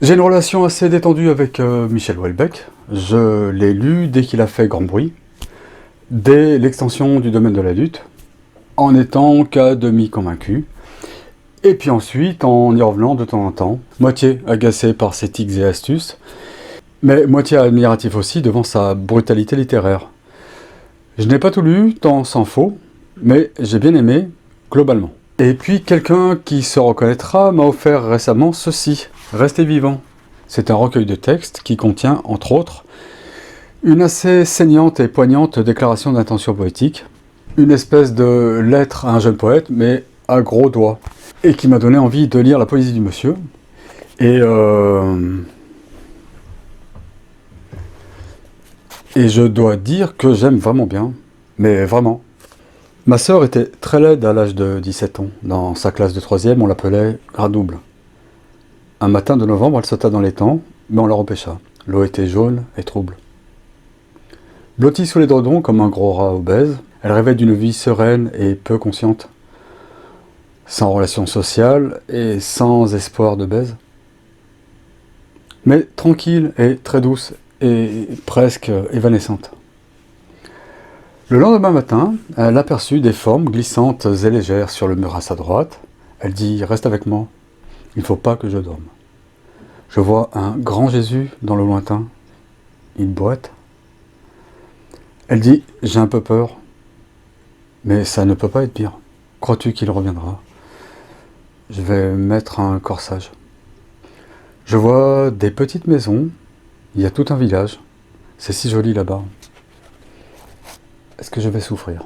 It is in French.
J'ai une relation assez détendue avec Michel Houellebecq. Je l'ai lu dès qu'il a fait grand bruit, dès l'extension du domaine de la lutte, en étant qu'à demi convaincu, et puis ensuite en y revenant de temps en temps, moitié agacé par ses tics et astuces, mais moitié admiratif aussi devant sa brutalité littéraire. Je n'ai pas tout lu, tant s'en faut, mais j'ai bien aimé, globalement. Et puis quelqu'un qui se reconnaîtra m'a offert récemment ceci, Restez vivant. C'est un recueil de textes qui contient, entre autres, une assez saignante et poignante déclaration d'intention poétique, une espèce de lettre à un jeune poète, mais à gros doigts, et qui m'a donné envie de lire la poésie du monsieur. Et je dois dire que j'aime vraiment bien, mais vraiment. Ma sœur était très laide à l'âge de 17 ans. Dans sa classe de 3e, on l'appelait Gradouble. Un matin de novembre, elle sauta dans l'étang, mais on la repêcha. L'eau était jaune et trouble. Blottie sous l'édredon comme un gros rat obèse, elle rêvait d'une vie sereine et peu consciente, sans relations sociales et sans espoir de baise. Mais tranquille et très douce et presque évanescente. Le lendemain matin, elle aperçut des formes glissantes et légères sur le mur à sa droite. Elle dit « Reste avec moi, il ne faut pas que je dorme. » Je vois un grand Jésus dans le lointain. Il boite. Elle dit « J'ai un peu peur, mais ça ne peut pas être pire. Crois-tu qu'il reviendra ? Je vais mettre un corsage. » Je vois des petites maisons. Il y a tout un village. C'est si joli là-bas. Est-ce que je vais souffrir ?